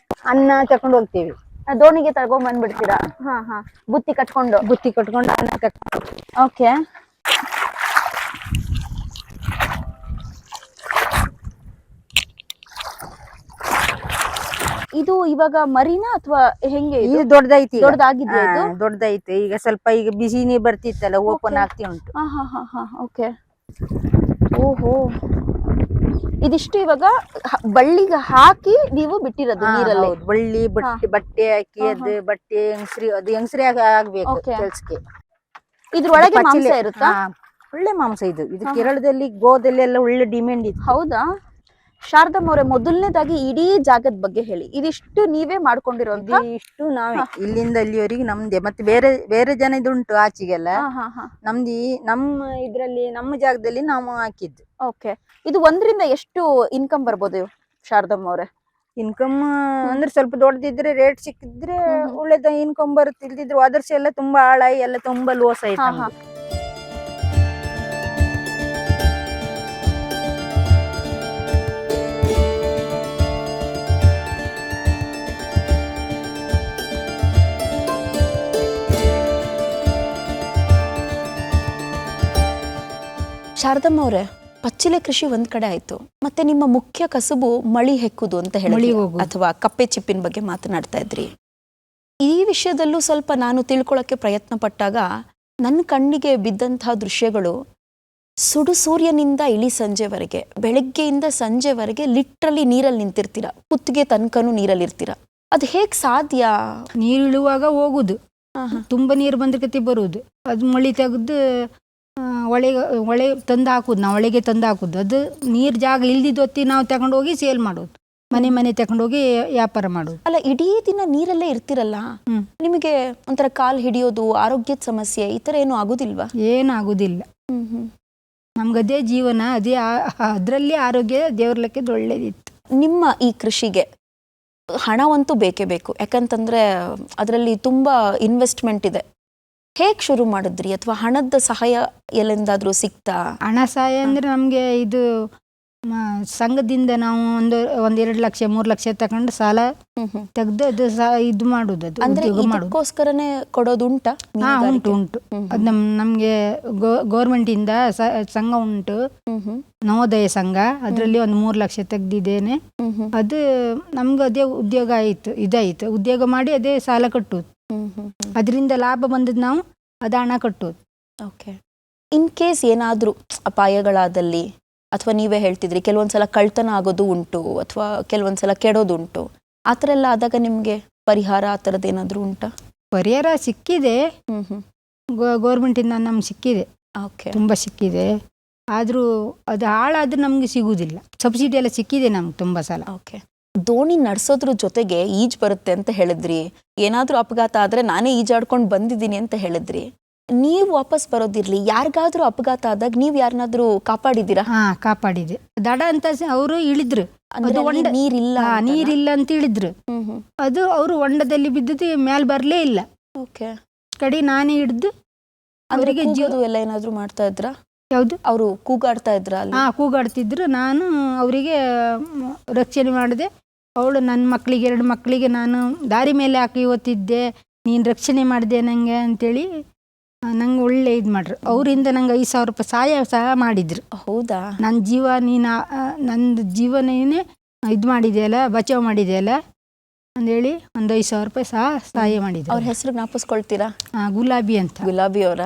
ಅನ್ನ ತಕೊಂಡು ಹೋಗ್ತೀವಿ, ದೋಣಿಗೆ ತಗೊಂಡ್ ಬಂದ್ಬಿಡ್ತೀರಾ? ಬುತ್ತಿ ಕಟ್ಕೊಂಡು ಅನ್ನ ತಕೊಂಡು. ಓಕೆ. ಇದು ಇವಾಗ ಮರಿನಾ ಅಥವಾ ಹೆಂಗೆ? ಇದು ದೊಡ್ಡದೈತಿ, ದೊಡ್ಡದಾಗಿದೆಯಾ ಇದು? ದೊಡ್ಡದೈತಿ. ಈಗ ಸ್ವಲ್ಪ ಈಗ ಬಿಸಿ ನೀರು ಬರ್ತಿತ್ತಲ್ಲ, ಓಪನ್ ಆಗ್ತಿ ಉಂಟು. ಓಕೆ. ಓಹೋ, ಇದಿಷ್ಟು ಇವಾಗ ಬಳ್ಳಿಗೆ ಹಾಕಿ ನೀವು ಬಿಟ್ಟಿರೋದು ನೀರಲ್ಲಿ? ಬಳ್ಳಿ ಬಟ್ಟೆ ಹಾಕಿ ಅದು ಬಟ್ಟೆ ಹೆಂಗಸ್ರಿ ಆಗ್ಬೇಕು ಕೆಲ್ಸಕ್ಕೆ. ಇದ್ರೊಳಗೆ ಮಾಂಸ ಇರುತ್ತಾ? ಒಳ್ಳೆ ಮಾಂಸ ಇದು. ಕೇರಳದಲ್ಲಿ ಗೋದಲ್ಲಿ ಎಲ್ಲ ಒಳ್ಳೆ ಡಿಮ್ಯಾಂಡ್ ಇದೆ. ಹೌದಾ? ಶಾರದಮ್ಮ ಅವರೇ, ಮೊದಲನೇದಾಗಿ ಇಡೀ ಜಾಗದ ಬಗ್ಗೆ ಹೇಳಿ. ಇದಿಷ್ಟು ನೀವೇ ಮಾಡ್ಕೊಂಡಿರೋದು? ಇಷ್ಟು ನಾವೇ, ಇಲ್ಲಿಂದ ಅಲ್ಲಿವರೆಗೆ ನಮ್ದೇ. ಮತ್ತೆ ಬೇರೆ ಬೇರೆ ಜನ ಇದುಂಟು ಆಚೆಗೆಲ್ಲ. ನಮ್ದು ನಮ್ಮ ಇದ್ರಲ್ಲಿ ನಮ್ಮ ಜಾಗದಲ್ಲಿ ನಾವು ಹಾಕಿದ್ದು. ಓಕೆ. ಇದು ಒಂದರಿಂದ ಎಷ್ಟು ಇನ್ಕಮ್ ಬರ್ಬೋದು ಶಾರದಮ್ಮ ಅವರೇ? ಇನ್ಕಮ್ ಅಂದ್ರೆ ಸ್ವಲ್ಪ ದೊಡ್ಡದಿದ್ರೆ ರೇಟ್ ಸಿಕ್ಕಿದ್ರೆ ಒಳ್ಳೇದ ಇನ್ಕಮ್ ಬರುತ್ತೆ. ಇಲ್ದಿದ್ರೆ ಅದರ್ಸ ಎಲ್ಲ ತುಂಬಾ ಹಾಳಾಗಿ ಎಲ್ಲ ತುಂಬಾ ಲೋಸ್ ಆಯ್ತು. ಶಾರದಮ್ಮ ಅವರೇ, ಪಚ್ಚಿಲೆ ಕೃಷಿ ಒಂದ್ ಕಡೆ ಆಯ್ತು, ಮತ್ತೆ ನಿಮ್ಮ ಮುಖ್ಯ ಕಸುಬು ಮಳಿ ಹೆಕ್ಕುದು ಅಂತ ಹೇಳಿ ಅಥವಾ ಕಪ್ಪೆ ಚಿಪ್ಪಿನ ಬಗ್ಗೆ ಮಾತನಾಡ್ತಾ ಇದ್ರಿ. ಈ ವಿಷಯದಲ್ಲೂ ಸ್ವಲ್ಪ ನಾನು ತಿಳ್ಕೊಳ್ಳೋಕೆ ಪ್ರಯತ್ನ ಪಟ್ಟಾಗ ನನ್ನ ಕಣ್ಣಿಗೆ ಬಿದ್ದಂತಹ ದೃಶ್ಯಗಳು, ಸುಡು ಸೂರ್ಯನಿಂದ ಇಳಿ ಸಂಜೆವರೆಗೆ, ಬೆಳಗ್ಗೆಯಿಂದ ಸಂಜೆವರೆಗೆ ಲಿಟ್ರಲಿ ನೀರಲ್ಲಿ ನಿಂತಿರ್ತೀರ, ಕುತ್ತಿಗೆ ತನಕನೂ ನೀರಲ್ಲಿ ಇರ್ತೀರ. ಅದು ಹೇಗ್ ಸಾಧ್ಯ? ನೀರು ಇಳುವಾಗ ಹೋಗುದು, ತುಂಬಾ ನೀರು ಬಂದ್ರಕತಿ ಬರುವುದು, ಅದು ಮಳಿ ತೆಗೆದು ಒಳೆ ತಂದು ಹಾಕುದು, ನಾವು ಒಳಗೆ ತಂದು ಹಾಕುದು. ಅದು ನೀರ್ ಜಾಗ ಇಲ್ದಿದ್ದು ಹೊತ್ತಿ ನಾವು ತಗೊಂಡು ಹೋಗಿ ಸೇಲ್ ಮಾಡೋದು, ಮನೆ ತಗೊಂಡು ಹೋಗಿ ವ್ಯಾಪಾರ ಮಾಡೋದು. ಅಲ್ಲ, ಇಡೀ ದಿನ ನೀರಲ್ಲೇ ಇರ್ತಿರಲ್ಲ, ನಿಮಗೆ ಒಂಥರ ಕಾಲ್ ಹಿಡಿಯೋದು, ಆರೋಗ್ಯದ ಸಮಸ್ಯೆ ಈ ತರ ಏನು ಆಗುದಿಲ್ವಾ? ಏನು ಆಗುದಿಲ್ಲ. ನಮ್ಗದೇ ಜೀವನ, ಅದೇ ಅದ್ರಲ್ಲಿ ಆರೋಗ್ಯ ದೇವ್ರ ಲೆಕ್ಕದ ಒಳ್ಳೇದಿತ್ತು. ನಿಮ್ಮ ಈ ಕೃಷಿಗೆ ಹಣವಂತೂ ಬೇಕೇ ಬೇಕು, ಯಾಕಂತಂದ್ರೆ ಅದರಲ್ಲಿ ತುಂಬಾ ಇನ್ವೆಸ್ಟ್ಮೆಂಟ್ ಇದೆ. ಹೇಗ್ ಶುರು ಮಾಡಿದ್ರಿ? ಅಥವಾ ಹಣದ ಸಹಾಯ ಎಲ್ಲಿಂದಾದ್ರೂ ಸಿಕ್ತಾ? ಹಣ ಸಹಾಯ ಅಂದ್ರೆ ನಮ್ಗೆ ಇದು ಸಂಘದಿಂದ ನಾವು ಒಂದ್ 2 ಲಕ್ಷ 3 ಲಕ್ಷ ತಗೊಂಡು ಸಾಲ ತೆಗ್ದು ಅದು ಇದು ಮಾಡುದು, ಅದು ಅದಕ್ಕೋಸ್ಕರನೇ ಕೊಡೋದುಂಟಾ? ಉಂಟು. ಅದು ನಮ್ಗೆ ಗೌರ್ಮೆಂಟ್ ಇಂದ ಸಂಘ ಉಂಟು, ನವೋದಯ ಸಂಘ. ಅದ್ರಲ್ಲಿ ಒಂದು 3 ಲಕ್ಷ ತೆಗ್ದಿದ್ದೇನೆ. ಅದು ನಮ್ಗೆ ಅದೇ ಉದ್ಯೋಗ ಇದಾಯ್ತು. ಉದ್ಯೋಗ ಮಾಡಿ ಅದೇ ಸಾಲ ಕಟ್ಟುದು, ಅದರಿಂದ ಲಾಭ ಬಂದದ್ ನಾವು ಅದು ಹಣ ಕಟ್ಟುದು. ಓಕೆ. ಇನ್ ಕೇಸ್ ಏನಾದ್ರೂ ಅಪಾಯಗಳಾದಲ್ಲಿ, ಅಥವಾ ನೀವೇ ಹೇಳ್ತಿದ್ರಿ ಕೆಲವೊಂದ್ಸಲ ಕಳ್ತನ ಆಗೋದು ಉಂಟು, ಅಥವಾ ಕೆಲವೊಂದ್ಸಲ ಕೆಡೋದು ಉಂಟು, ಆ ಥರ ಎಲ್ಲ ಆದಾಗ ನಿಮ್ಗೆ ಪರಿಹಾರ ಆ ಥರದ್ದು ಏನಾದ್ರೂ ಉಂಟಾ? ಪರಿಹಾರ ಸಿಕ್ಕಿದೆ, ಗೌರ್ಮೆಂಟ್ ಇಂದ ನಮ್ಗೆ ಸಿಕ್ಕಿದೆ. ಓಕೆ, ತುಂಬಾ ಸಿಕ್ಕಿದೆ. ಆದ್ರೂ ಅದು ಹಾಳಾದ್ರೂ ನಮ್ಗೆ ಸಿಗುದಿಲ್ಲ. ಸಬ್ಸಿಡಿ ಎಲ್ಲ ಸಿಕ್ಕಿದೆ ನಮ್ಗೆ ತುಂಬಾ ಸಲ. ಓಕೆ. ದೋಣಿ ನಡೆಸೋದ್ರ ಜೊತೆಗೆ ಈಜ್ ಬರುತ್ತೆ ಅಂತ ಹೇಳಿದ್ರಿ, ಏನಾದ್ರೂ ಅಪಘಾತ ಆದ್ರೆ ನಾನೇ ಈಜಾಡ್ಕೊಂಡು ಬಂದಿದ್ದೀನಿ ಅಂತ ಹೇಳಿದ್ರಿ. ನೀವು ವಾಪಸ್ ಬರೋದಿರ್ಲಿ, ಯಾರಿಗಾದ್ರೂ ಅಪಘಾತ ಆದಾಗ ನೀವ್ ಯಾರನ್ನಾದ್ರೂ ಕಾಪಾಡಿದ್ದೀರಾ? ಕಾಪಾಡಿದೆ. ದಡ ಅಂತ ಅವರು ಇಳಿದ್ರು, ನೀರಿಲ್ಲ ಅಂತ ಹೇಳಿದ್ರು. ಅದು ಅವರು ಹೊಂಡದಲ್ಲಿ ಬಿದ್ದದ್ದು ಮ್ಯಾಲ್ ಬರ್ಲೇ ಇಲ್ಲ. ಓಕೆ. ಕಡೆ ನಾನೇ ಹಿಡ್ದು ಅವರಿಗೆ ಎಲ್ಲ ಏನಾದ್ರು ಮಾಡ್ತಾ ಇದ್ರ? ಯಾವ್ದು? ಅವರು ಕೂಗಾಡ್ತಾ ಇದ್ರ? ಕೂಗಾಡ್ತಿದ್ರು. ನಾನು ಅವರಿಗೆ ರಕ್ಷಣೆ ಮಾಡಿದೆ. ಅವಳು ನನ್ನ ಮಕ್ಕಳಿಗೆ 2 ಮಕ್ಕಳಿಗೆ ನಾನು ದಾರಿ ಮೇಲೆ ಹಾಕಿ ಓದ್ತಿದ್ದೆ. ನೀನು ರಕ್ಷಣೆ ಮಾಡಿದೆ ನಂಗೆ ಅಂತೇಳಿ ನಂಗೆ ಒಳ್ಳೆ ಇದು ಮಾಡ್ರು. ಅವರಿಂದ ನಂಗೆ 5,000 ರೂಪಾಯಿ ಸಹಾಯ ಸಹ ಮಾಡಿದ್ರು. ಹೌದಾ? ನನ್ನ ಜೀವ ನೀನು ನಂದು ಜೀವನೇ ಇದು ಮಾಡಿದೆಯಲ್ಲ, ಬಚಾವ್ ಮಾಡಿದೆಯಲ್ಲ ಅಂದೇಳಿ ಒಂದು 5,000 ರೂಪಾಯಿ ಸಹ ಸಹಾಯ ಮಾಡಿದ್ರು. ಅವ್ರ ಹೆಸರು ಜ್ಞಾಪಿಸ್ಕೊಳ್ತೀರಾ? ಗುಲಾಬಿ ಅಂತ. ಗುಲಾಬಿ ಅವರ.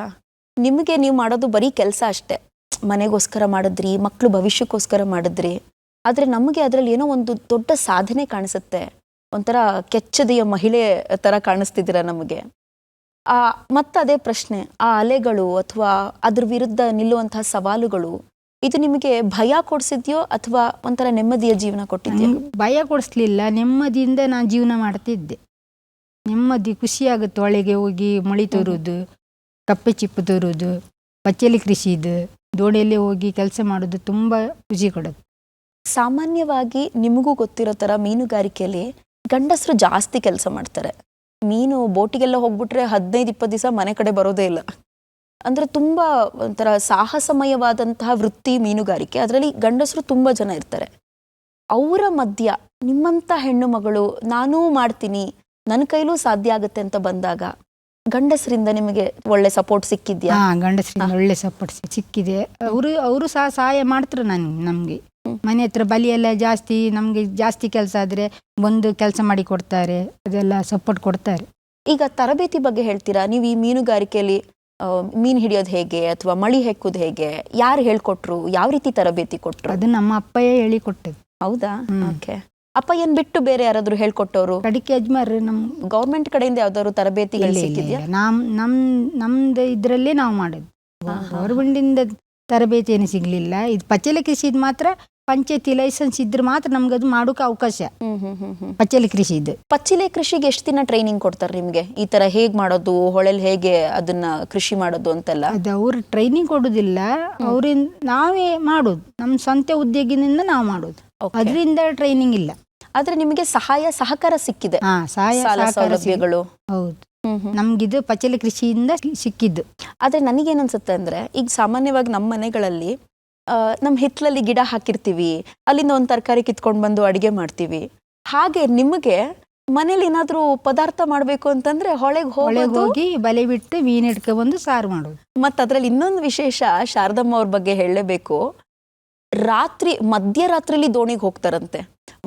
ನಿಮಗೆ ನೀವು ಮಾಡೋದು ಬರೀ ಕೆಲಸ ಅಷ್ಟೇ, ಮನೆಗೋಸ್ಕರ ಮಾಡಿದ್ರಿ, ಮಕ್ಕಳು ಭವಿಷ್ಯಕ್ಕೋಸ್ಕರ ಮಾಡಿದ್ರಿ, ಆದರೆ ನಮಗೆ ಅದರಲ್ಲಿ ಏನೋ ಒಂದು ದೊಡ್ಡ ಸಾಧನೆ ಕಾಣಿಸುತ್ತೆ. ಒಂಥರ ಕೆಚ್ಚದೆಯ ಮಹಿಳೆ ಥರ ಕಾಣಿಸ್ತಿದ್ದೀರ ನಮಗೆ. ಮತ್ತೆ ಅದೇ ಪ್ರಶ್ನೆ, ಆ ಅಲೆಗಳು ಅಥವಾ ಅದ್ರ ವಿರುದ್ಧ ನಿಲ್ಲುವಂತಹ ಸವಾಲುಗಳು ಇದು ನಿಮಗೆ ಭಯ ಕೊಡಿಸಿದ್ಯೋ ಅಥವಾ ಒಂಥರ ನೆಮ್ಮದಿಯ ಜೀವನ ಕೊಟ್ಟಿದ್ಯೋ? ಭಯ ಕೊಡಿಸ್ಲಿಲ್ಲ, ನೆಮ್ಮದಿಯಿಂದ ನಾನು ಜೀವನ ಮಾಡ್ತಿದ್ದೆ. ನೆಮ್ಮದಿ, ಖುಷಿಯಾಗುತ್ತೆ. ಒಳಗೆ ಹೋಗಿ ಮಳಿ ತೋರುವುದು, ಕಪ್ಪೆ ಚಿಪ್ಪು ತೋರುವುದು, ಪಚ್ಚಲಿ ಕೃಷಿದು, ದೋಣಿಯಲ್ಲಿ ಹೋಗಿ ಕೆಲಸ ಮಾಡೋದು ತುಂಬ ಖುಷಿ ಕೊಡೋದು. ಸಾಮಾನ್ಯವಾಗಿ ನಿಮಗೂ ಗೊತ್ತಿರೋ ಥರ ಮೀನುಗಾರಿಕೆಯಲ್ಲಿ ಗಂಡಸರು ಜಾಸ್ತಿ ಕೆಲಸ ಮಾಡ್ತಾರೆ. ಮೀನು ಬೋಟಿಗೆಲ್ಲ ಹೋಗ್ಬಿಟ್ರೆ 15-20 ದಿವಸ ಮನೆ ಕಡೆ ಬರೋದೇ ಇಲ್ಲ. ಅಂದರೆ ತುಂಬ ಒಂಥರ ಸಾಹಸಮಯವಾದಂತಹ ವೃತ್ತಿ ಮೀನುಗಾರಿಕೆ. ಅದರಲ್ಲಿ ಗಂಡಸರು ತುಂಬ ಜನ ಇರ್ತಾರೆ. ಅವರ ಮಧ್ಯ ನಿಮ್ಮಂಥ ಹೆಣ್ಣು ಮಗಳು ನಾನೂ ಮಾಡ್ತೀನಿ, ನನ್ನ ಕೈಲೂ ಸಾಧ್ಯ ಆಗುತ್ತೆ ಅಂತ ಬಂದಾಗ ಗಂಡಸರಿಂದ ನಿಮಗೆ ಒಳ್ಳೆ ಸಪೋರ್ಟ್ ಸಿಕ್ಕಿದ್ಯಾ? ಗಂಡಸರಿಂದ ಒಳ್ಳೆ ಸಪೋರ್ಟ್ ಸಿಕ್ಕಿದೆ. ಅವರು ಸಹ ಸಹಾಯ ಮಾಡ್ತಾರೆ ನಮಗೆ. ಮನೆ ಹತ್ರ ಬಲಿ ಎಲ್ಲ ಜಾಸ್ತಿ, ನಮಗೆ ಜಾಸ್ತಿ ಕೆಲಸ ಆದರೆ ಬಂದು ಕೆಲಸ ಮಾಡಿ ಕೊಡ್ತಾರೆ, ಅದೆಲ್ಲ ಸಪೋರ್ಟ್ ಕೊಡ್ತಾರೆ. ಈಗ ತರಬೇತಿ ಬಗ್ಗೆ ಹೇಳ್ತೀರಾ? ನೀವು ಈ ಮೀನುಗಾರಿಕೆಯಲ್ಲಿ ಮೀನು ಹಿಡಿಯೋದು ಹೇಗೆ ಅಥವಾ ಮಳಿ ಹೆಕ್ಕುದು ಹೇಗೆ, ಯಾರು ಹೇಳ್ಕೊಟ್ರು, ಯಾವ ರೀತಿ ತರಬೇತಿ ಕೊಟ್ರು? ಅದು ನಮ್ಮ ಅಪ್ಪಯ್ಯ ಹೇಳಿ ಕೊಟ್ಟದ್ದು. ಹೌದಾ? ಓಕೆ. ಅಪ್ಪ ಏನ್ ಬಿಟ್ಟು ಬೇರೆ ಯಾರಾದ್ರೂ ಹೇಳ್ಕೊಟ್ಟವ್ರು? ಕಡಿಕೆ ಯಜಮಾನ್ರು. ನಮ್ಮ ಗೌರ್ಮೆಂಟ್ ಕಡೆಯಿಂದ ಯಾವ್ದಾದ್ರು ತರಬೇತಿ ಸಿಕ್ಕಿದ್ಯಾ? ನಮ್ದು ಇದ್ರಲ್ಲೇ ನಾವು ಮಾಡೋದು. ಗೌರ್ಮೆಂಟಿಂದ ತರಬೇತಿ ಏನು ಸಿಗ್ಲಿಲ್ಲ. ಇದು ಪಚ್ಚಲೆ ಕೃಷಿದ್ ಮಾತ್ರ ಪಂಚಾಯತಿ ಲೈಸೆನ್ಸ್ ಇದ್ರೆ ಮಾತ್ರ ನಮ್ಗದು ಮಾಡೋಕೆ ಅವಕಾಶ. ಪಚ್ಚಲೆ ಕೃಷಿ ಇದು. ಪಚ್ಚಿಲೆ ಕೃಷಿಗೆ ಎಷ್ಟು ದಿನ ಟ್ರೈನಿಂಗ್ ಕೊಡ್ತಾರೆ ನಿಮ್ಗೆ? ಈ ತರ ಹೇಗ್ ಮಾಡೋದು, ಹೊಳೆಲ್ ಹೇಗೆ ಅದನ್ನ ಕೃಷಿ ಮಾಡೋದು ಅಂತೆಲ್ಲ? ಅದು ಅವ್ರು ಟ್ರೈನಿಂಗ್ ಕೊಡುದಿಲ್ಲ, ಅವ್ರಿಂದ ನಾವೇ ಮಾಡೋದು. ನಮ್ಮ ಸ್ವಂತ ಉದ್ಯೋಗದಿಂದ ನಾವು ಮಾಡೋದು, ಅದರಿಂದ ಟ್ರೈನಿಂಗ್ ಇಲ್ಲ. ಆದ್ರೆ ನಿಮಗೆ ಸಹಕಾರ ಸಿಕ್ಕಿದೆ? ಸೌಲಭ್ಯಗಳು. ಹೌದು, ನಮ್ಗಿದು ಪಚ್ಚಲೆ ಕೃಷಿಯಿಂದ ಸಿಕ್ಕಿದ್ದು. ಆದ್ರೆ ನನಗೇನನ್ಸುತ್ತೆ ಅಂದ್ರೆ, ಈಗ ಸಾಮಾನ್ಯವಾಗಿ ನಮ್ಮ ಮನೆಗಳಲ್ಲಿ ನಮ್ಮ ಹಿತ್ತಲಲ್ಲಿ ಗಿಡ ಹಾಕಿರ್ತೀವಿ, ಅಲ್ಲಿಂದ ಒಂದು ತರಕಾರಿ ಕಿತ್ಕೊಂಡು ಬಂದು ಅಡಿಗೆ ಮಾಡ್ತೀವಿ. ಹಾಗೆ ನಿಮಗೆ ಮನೇಲಿ ಏನಾದ್ರೂ ಪದಾರ್ಥ ಮಾಡ್ಬೇಕು ಅಂತಂದ್ರೆ ಹೊಳೆಗೆ ಹೋಗಿ ಬಲೆ ಬಿಟ್ಟು ಮೀನು ಹಿಡ್ಕೊ ಬಂದು ಸಾರು ಮಾಡೋದು. ಮತ್ತೆ ಅದ್ರಲ್ಲಿ ಇನ್ನೊಂದು ವಿಶೇಷ, ಶಾರದಮ್ಮ ಅವ್ರ ಬಗ್ಗೆ ಹೇಳಲೇಬೇಕು. ಮಧ್ಯರಾತ್ರಿಲಿ ದೋಣಿಗೆ ಹೋಗ್ತಾರಂತೆ.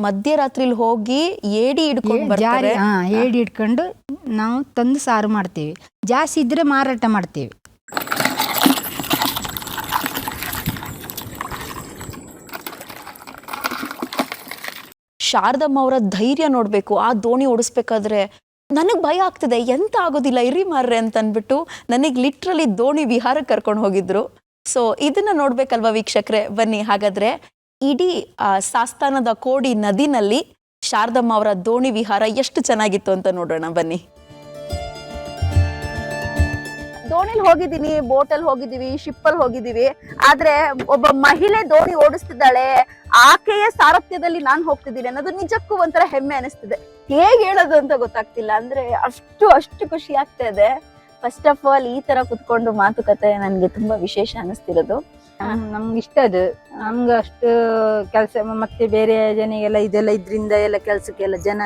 ಮಧ್ಯರಾತ್ರಿಲಿ ಹೋಗಿ ಏಡಿ ಹಿಡ್ಕೊಂಡು ಬರ್ತಾರೆ. ಏಡಿ ಹಿಡ್ಕೊಂಡು ನಾವು ತಂದು ಸಾರು ಮಾಡ್ತೀವಿ. ಜಾಸ್ತಿ ಇದ್ರೆ ಮಾರಾಟ ಮಾಡ್ತೀವಿ. ಶಾರದಮ್ಮ ಅವರ ಧೈರ್ಯ ನೋಡ್ಬೇಕು. ಆ ದೋಣಿ ಓಡಿಸ್ಬೇಕಾದ್ರೆ ನನಗ್ ಭಯ ಆಗ್ತಿದೆ, ಎಂತ ಆಗೋದಿಲ್ಲ ಇರಿ ಮಾರ್ರೆ ಅಂತ ಅನ್ಬಿಟ್ಟು ನನಗ್ ಲಿಟ್ರಲಿ ದೋಣಿ ವಿಹಾರಕ್ಕೆ ಕರ್ಕೊಂಡು ಹೋಗಿದ್ರು. ಸೊ ಇದನ್ನ ನೋಡ್ಬೇಕಲ್ವಾ ವೀಕ್ಷಕರೇ? ಬನ್ನಿ ಹಾಗಾದ್ರೆ ಇಡೀ ಸಾಸ್ತಾನದ ಕೋಡಿ ನದಿನಲ್ಲಿ ಶಾರದಮ್ಮ ಅವರ ದೋಣಿ ವಿಹಾರ ಎಷ್ಟು ಚೆನ್ನಾಗಿತ್ತು ಅಂತ ನೋಡೋಣ ಬನ್ನಿ. ದೋಣಿಲ್ ಹೋಗಿದ್ದೀನಿ, ಬೋಟಲ್ಲಿ ಹೋಗಿದ್ದೀವಿ, ಶಿಪ್ಪಲ್ಲಿ ಹೋಗಿದ್ದೀವಿ. ಆದ್ರೆ ಒಬ್ಬ ಮಹಿಳೆ ದೋಣಿ ಓಡಿಸ್ತಿದ್ದಾಳೆ, ಆಕೆಯ ಸಾರಥ್ಯದಲ್ಲಿ ನಾನು ಹೋಗ್ತಿದ್ದೀನಿ ಅನ್ನೋದು ನಿಜಕ್ಕೂ ಒಂಥರ ಹೆಮ್ಮೆ ಅನಿಸ್ತಿದೆ. ಹೇಗೆ ಹೇಳೋದು ಅಂತ ಗೊತ್ತಾಗ್ತಿಲ್ಲ. ಅಂದ್ರೆ ಅಷ್ಟು ಖುಷಿ ಆಗ್ತಾ ಇದೆ. ಫಸ್ಟ್ ಆಫ್ ಆಲ್ ಈ ತರ ಕುತ್ಕೊಂಡು ಮಾತುಕತೆ ನನ್ಗೆ ತುಂಬಾ ವಿಶೇಷ ಅನಿಸ್ತಿರೋದು. ನಮ್ಗೆ ಇಷ್ಟ ಅದು. ನಮ್ಗೆ ಅಷ್ಟು ಕೆಲಸ ಮತ್ತೆ ಬೇರೆ ಜನಿಗೆಲ್ಲ ಇದೆಲ್ಲ ಇದ್ರಿಂದ ಎಲ್ಲ ಕೆಲ್ಸಕ್ಕೆಲ್ಲ ಜನ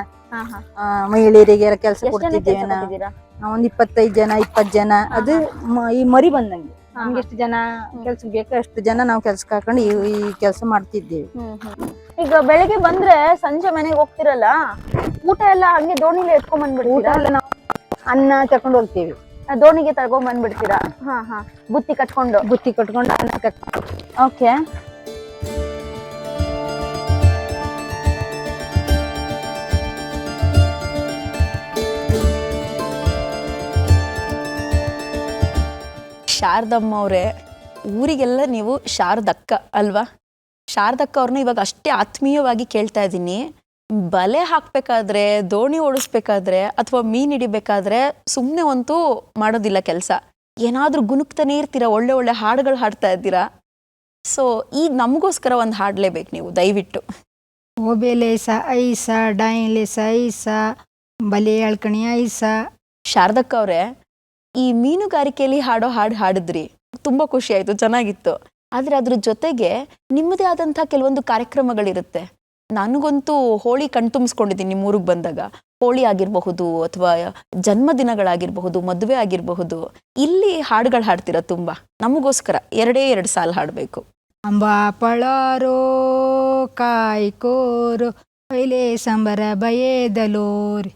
ಮಹಿಳೆಯರಿಗೆಲ್ಲ ಕೆಲಸ ಕೊಡ್ತಿದ್ದೇವೆ. ಒಂದ್ 25 ಜನ 20 ಜನ ಅದು ಈ ಮರಿ ಬಂದಂಗೆ. ನಮ್ಗೆ ಎಷ್ಟು ಜನ ಕೆಲ್ಸ ಬೇಕೋ ಅಷ್ಟು ಜನ ನಾವು ಕೆಲ್ಸಕ್ಕೆ ಹಾಕೊಂಡು ಈ ಕೆಲಸ ಮಾಡ್ತಿದ್ದೇವೆ. ಈಗ ಬೆಳಿಗ್ಗೆ ಬಂದ್ರೆ ಸಂಜೆ ಮನೆಗೆ ಹೋಗ್ತಿರಲ್ಲ, ಊಟ ಎಲ್ಲ ಹಂಗೆ ದೋಣಿಲಿ ಎತ್ಕೊಂಡ್ ಬಂದ್ಬಿಡ್ತೀರಾ? ಊಟ ಎಲ್ಲ ನಾವು ಅನ್ನ ತಕೊಂಡು ಹೋಗ್ತೀವಿ, ದೋಣಿಗೆ ತಗೊಂಡ್ ಬಂದ್ಬಿಡ್ತೀರಾ? ಬುತ್ತಿ ಕಟ್ಕೊಂಡು ಅನ್ನ ಕಟ್ಕೊಂಡು. ಓಕೆ. ಶಾರದಮ್ಮ ಅವರೇ, ಊರಿಗೆಲ್ಲ ನೀವು ಶಾರದಕ್ಕ ಅಲ್ವಾ? ಶಾರದಕ್ಕ ಅವ್ರನ್ನ ಇವಾಗ ಅಷ್ಟೇ ಆತ್ಮೀಯವಾಗಿ ಕೇಳ್ತಾ ಇದ್ದೀನಿ. ಬಲೆ ಹಾಕ್ಬೇಕಾದ್ರೆ, ದೋಣಿ ಓಡಿಸ್ಬೇಕಾದ್ರೆ ಅಥವಾ ಮೀನ್ ಹಿಡಿಬೇಕಾದ್ರೆ ಸುಮ್ಮನೆ ಅಂತೂ ಮಾಡೋದಿಲ್ಲ ಕೆಲಸ. ಏನಾದ್ರೂ ಗುನುಕ್ತಾನೆ ಇರ್ತೀರಾ, ಒಳ್ಳೆ ಒಳ್ಳೆ ಹಾಡುಗಳು ಹಾಡ್ತಾ ಇದ್ದೀರಾ. ಸೊ ಈಗ ನಮಗೋಸ್ಕರ ಒಂದು ಹಾಡ್ಲೇಬೇಕು ನೀವು, ದಯವಿಟ್ಟು. ಓಬೇಲೆ ಸ ಐಸ ಡೈಲೆ ಸ ಐಸ ಬಲೆ ಎಳ್ಕಣಿ ಐಸ. ಶಾರದಕ್ಕ ಅವರೇ, ಈ ಮೀನುಗಾರಿಕೆಯಲ್ಲಿ ಹಾಡೋ ಹಾಡು ಹಾಡಿದ್ರಿ, ತುಂಬಾ ಖುಷಿ ಆಯ್ತು, ಚೆನ್ನಾಗಿತ್ತು. ಆದ್ರೆ ಅದ್ರ ಜೊತೆಗೆ ನಿಮ್ಮದೇ ಆದಂತಹ ಕೆಲವೊಂದು ಕಾರ್ಯಕ್ರಮಗಳಿರುತ್ತೆ. ನನಗಂತೂ ಹೋಳಿ ಕಣ್ತುಂಬಿಸ್ಕೊಂಡಿದ್ದೀನಿ ನಿಮ್ಮ ಊರಿಗೆ ಬಂದಾಗ. ಹೋಳಿ ಆಗಿರಬಹುದು ಅಥವಾ ಜನ್ಮದಿನಗಳಾಗಿರಬಹುದು, ಮದುವೆ ಆಗಿರಬಹುದು, ಇಲ್ಲಿ ಹಾಡುಗಳು ಹಾಡ್ತೀರಾ ತುಂಬಾ. ನಮಗೋಸ್ಕರ 2 ಸಾಲು ಹಾಡಬೇಕು. ಅಂಬಾ ಪಳಾರೋ ಕಾಯ್ಕೋರು ಪೈಲೆ ಸಂಬರ ಬಯೇದಲೋರಿ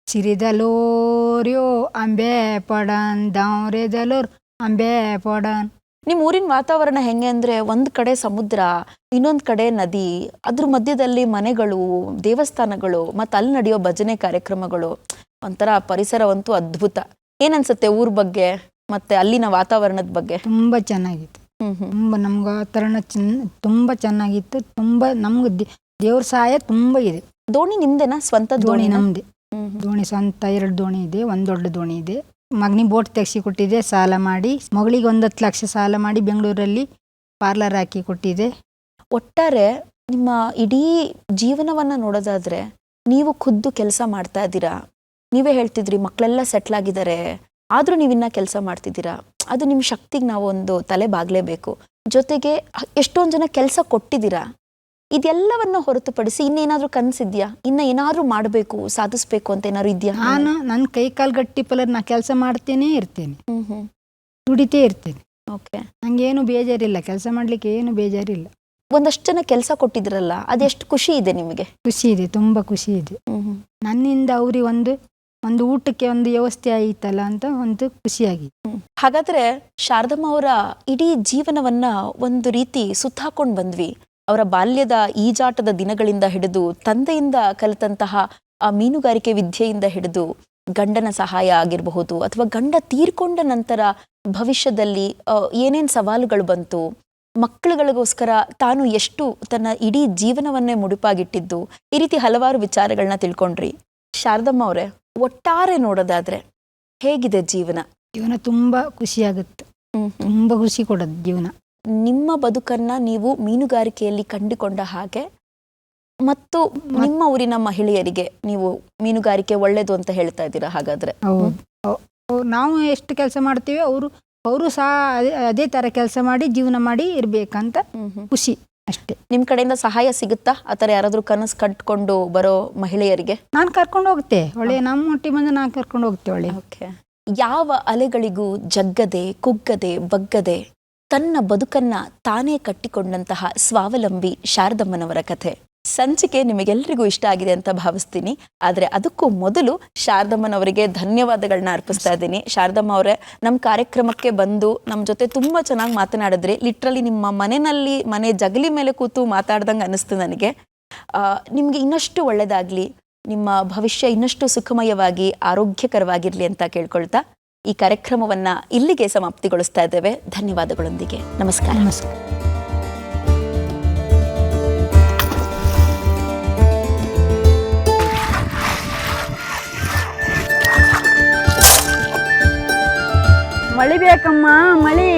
ಸಿರಿದಲೋರ್ಯೋ ಅಂಬೆ ಪಡನ್ ದಾವ್ರೆದಲೋರ್ ಅಂಬೆ ಪಡನ್. ನಿಮ್ಮ ಊರಿನ ವಾತಾವರಣ ಹೆಂಗೆ ಅಂದ್ರೆ, ಒಂದ್ ಕಡೆ ಸಮುದ್ರ, ಇನ್ನೊಂದ್ ಕಡೆ ನದಿ, ಅದ್ರ ಮಧ್ಯದಲ್ಲಿ ಮನೆಗಳು, ದೇವಸ್ಥಾನಗಳು, ಮತ್ತೆ ಅಲ್ಲಿ ನಡೆಯೋ ಭಜನೆ ಕಾರ್ಯಕ್ರಮಗಳು, ಒಂಥರ ಪರಿಸರವಂತೂ ಅದ್ಭುತ. ಏನನ್ಸುತ್ತೆ ಊರ್ ಬಗ್ಗೆ ಮತ್ತೆ ಅಲ್ಲಿನ ವಾತಾವರಣದ ಬಗ್ಗೆ? ತುಂಬ ಚೆನ್ನಾಗಿತ್ತು. ತುಂಬ ನಮ್ಗೆ ವಾತಾವರಣ ತುಂಬ ಚೆನ್ನಾಗಿತ್ತು. ತುಂಬ ನಮ್ಗೆ ದೇವ್ರ ಸಹಾಯ ತುಂಬ ಇದೆ. ದೋಣಿ ನಿಮ್ದೇನಾ? ಸ್ವಂತ ದೋಣಿ ನಮ್ದೆ. ದೋಣಿ ಸ್ವಂತ 2 ದೋಣಿ ಇದೆ. ಒಂದು ದೊಡ್ಡ ದೋಣಿ ಇದೆ. ಮಗನಿಗೆ ಬೋಟ್ ತೆಗ್ಸಿ ಕೊಟ್ಟಿದೆ ಸಾಲ ಮಾಡಿ. ಮಗಳಿಗೆ 10 ಲಕ್ಷ ಸಾಲ ಮಾಡಿ ಬೆಂಗಳೂರಲ್ಲಿ ಪಾರ್ಲರ್ ಹಾಕಿ ಕೊಟ್ಟಿದೆ. ಒಟ್ಟಾರೆ ನಿಮ್ಮ ಇಡೀ ಜೀವನವನ್ನ ನೋಡೋದಾದ್ರೆ, ನೀವು ಖುದ್ದು ಕೆಲಸ ಮಾಡ್ತಾ ಇದ್ದೀರಾ. ನೀವೇ ಹೇಳ್ತಿದ್ರಿ ಮಕ್ಕಳೆಲ್ಲ ಸೆಟ್ಲ್ ಆಗಿದ್ದಾರೆ, ಆದ್ರೂ ನೀವಿನ್ನ ಕೆಲಸ ಮಾಡ್ತಿದ್ದೀರಾ. ಅದು ನಿಮ್ಮ ಶಕ್ತಿಗೆ ನಾವು ಒಂದು ತಲೆ ಬಾಗ್ಲೇಬೇಕು. ಜೊತೆಗೆ ಎಷ್ಟೊಂದು ಜನ ಕೆಲಸ ಕೊಟ್ಟಿದ್ದೀರಾ. ಇದೆಲ್ಲವನ್ನ ಹೊರತುಪಡಿಸಿ ಇನ್ನೇನಾದ್ರೂ ಕನಸಿದ್ಯಾ? ಇನ್ನ ಏನಾದ್ರೂ ಮಾಡಬೇಕು, ಸಾಧಿಸ್ಬೇಕು ಅಂತ ಏನಾದ್ರು ಇದೆಯಾ? ನಾನು ನನ್ನ ಕೈ ಕಾಲು ಗಟ್ಟಿ ಪಲರ್ ನಾ ಕೆಲಸ ಮಾಡ್ತೇನೆ ಇರ್ತೇನೆ, ದುಡಿತೇ ಇರ್ತೇನೆ. ಓಕೆ, ನಂಗೇನು ಬೇಜಾರಿಲ್ಲ, ಕೆಲಸ ಮಾಡ್ಲಿಕ್ಕೆ ಏನು ಬೇಜಾರಿಲ್ಲ. ಒಂದಷ್ಟು ಜನ ಕೆಲಸ ಕೊಟ್ಟಿದ್ರಲ್ಲ, ಅದೆಷ್ಟು ಖುಷಿ ಇದೆ ನಿಮಗೆ? ಖುಷಿ ಇದೆ, ತುಂಬ ಖುಷಿ ಇದೆ. ನನ್ನಿಂದ ಅವ್ರಿಗೆ ಒಂದು ಊಟಕ್ಕೆ ಒಂದು ವ್ಯವಸ್ಥೆ ಆಯಿತಲ್ಲ ಅಂತ ಒಂದು ಖುಷಿಯಾಗಿದೆ. ಹಾಗಾದ್ರೆ ಶಾರದಮ್ಮ ಅವರ ಇಡೀ ಜೀವನವನ್ನ ಒಂದು ರೀತಿ ಸುತ್ತಾಕೊಂಡು ಬಂದ್ವಿ. ಅವರ ಬಾಲ್ಯದ ಈಜಾಟದ ದಿನಗಳಿಂದ ಹಿಡಿದು, ತಂದೆಯಿಂದ ಕಲಿತಂತಹ ಆ ಮೀನುಗಾರಿಕೆ ವಿದ್ಯೆಯಿಂದ ಹಿಡಿದು, ಗಂಡನ ಸಹಾಯ ಆಗಿರಬಹುದು ಅಥವಾ ಗಂಡ ತೀರ್ಕೊಂಡ ನಂತರ ಭವಿಷ್ಯದಲ್ಲಿ ಏನೇನ್ ಸವಾಲುಗಳು ಬಂತು, ಮಕ್ಕಳುಗಳಿಗೋಸ್ಕರ ತಾನು ಎಷ್ಟು ತನ್ನ ಇಡೀ ಜೀವನವನ್ನೇ ಮುಡುಪಾಗಿಟ್ಟಿದ್ದು, ಈ ರೀತಿ ಹಲವಾರು ವಿಚಾರಗಳನ್ನ ತಿಳ್ಕೊಂಡ್ರಿ. ಶಾರದಮ್ಮ ಅವರೇ, ಒಟ್ಟಾರೆ ನೋಡೋದಾದ್ರೆ ಹೇಗಿದೆ ಜೀವನ? ಜೀವನ ತುಂಬಾ ಖುಷಿಯಾಗುತ್ತೆ, ತುಂಬಾ ಖುಷಿ ಕೊಡೋದು ಜೀವನ. ನಿಮ್ಮ ಬದುಕನ್ನ ನೀವು ಮೀನುಗಾರಿಕೆಯಲ್ಲಿ ಕಂಡುಕೊಂಡ ಹಾಗೆ, ಮತ್ತು ನಿಮ್ಮ ಊರಿನ ಮಹಿಳೆಯರಿಗೆ ನೀವು ಮೀನುಗಾರಿಕೆ ಒಳ್ಳೇದು ಅಂತ ಹೇಳ್ತಾ ಇದ್ದೀರಾ. ಹಾಗಾದ್ರೆ ನಾವು ಎಷ್ಟು ಕೆಲಸ ಮಾಡ್ತೀವಿ ಅವರು ಸಹ ಅದೇ ತರ ಕೆಲಸ ಮಾಡಿ ಜೀವನ ಮಾಡಿ ಇರ್ಬೇಕಂತ ಖುಷಿ ಅಷ್ಟೇ. ನಿಮ್ ಕಡೆಯಿಂದ ಸಹಾಯ ಸಿಗುತ್ತಾ ಆತರ ಯಾರಾದ್ರೂ ಕನಸು ಕಟ್ಕೊಂಡು ಬರೋ ಮಹಿಳೆಯರಿಗೆ? ನಾನು ಕರ್ಕೊಂಡು ಹೋಗ್ತೆ, ಒಳ್ಳೆ ನಮ್ಮ ಒಟ್ಟಿ ಬಂದು ನಾನು ಕರ್ಕೊಂಡು ಹೋಗ್ತೆ. ಒಳ್ಳೆ ಯಾವ ಅಲೆಗಳಿಗೂ ಜಗ್ಗದೆ ಕುಗ್ಗದೆ ಬಗ್ಗದೆ ತನ್ನ ಬದುಕನ್ನ ತಾನೇ ಕಟ್ಟಿಕೊಂಡಂತಹ ಸ್ವಾವಲಂಬಿ ಶಾರದಮ್ಮನವರ ಕಥೆ. ಸಂಚಿಕೆ ನಿಮಗೆಲ್ಲರಿಗೂ ಇಷ್ಟ ಆಗಿದೆ ಅಂತ ಭಾವಿಸ್ತೀನಿ. ಆದ್ರೆ ಅದಕ್ಕೂ ಮೊದಲು ಶಾರದಮ್ಮನವರಿಗೆ ಧನ್ಯವಾದಗಳನ್ನ ಅರ್ಪಿಸ್ತಾ ಇದ್ದೀನಿ. ಶಾರದಮ್ಮ ಅವರೇ, ನಮ್ಮ ಕಾರ್ಯಕ್ರಮಕ್ಕೆ ಬಂದು ನಮ್ಮ ಜೊತೆ ತುಂಬಾ ಚೆನ್ನಾಗಿ ಮಾತನಾಡಿದ್ರಿ. ಲಿಟ್ರಲಿ ನಿಮ್ಮ ಮನೆ ಜಗಲಿ ಮೇಲೆ ಕೂತು ಮಾತಾಡ್ದಂಗೆ ಅನಿಸ್ತು ನನಗೆ. ನಿಮ್ಗೆ ಇನ್ನಷ್ಟು ಒಳ್ಳೇದಾಗ್ಲಿ, ನಿಮ್ಮ ಭವಿಷ್ಯ ಇನ್ನಷ್ಟು ಸುಖಮಯವಾಗಿ ಆರೋಗ್ಯಕರವಾಗಿರ್ಲಿ ಅಂತ ಕೇಳ್ಕೊಳ್ತಾ ಈ ಕಾರ್ಯಕ್ರಮವನ್ನ ಇಲ್ಲಿಗೆ ಸಮಾಪ್ತಿಗೊಳಿಸ್ತಾ ಇದ್ದೇವೆ. ಧನ್ಯವಾದಗಳೊಂದಿಗೆ ನಮಸ್ಕಾರ. ನಮಸ್ಕಾರ. ಮಳಿ ಬೇಕಮ್ಮ, ಮಳಿ.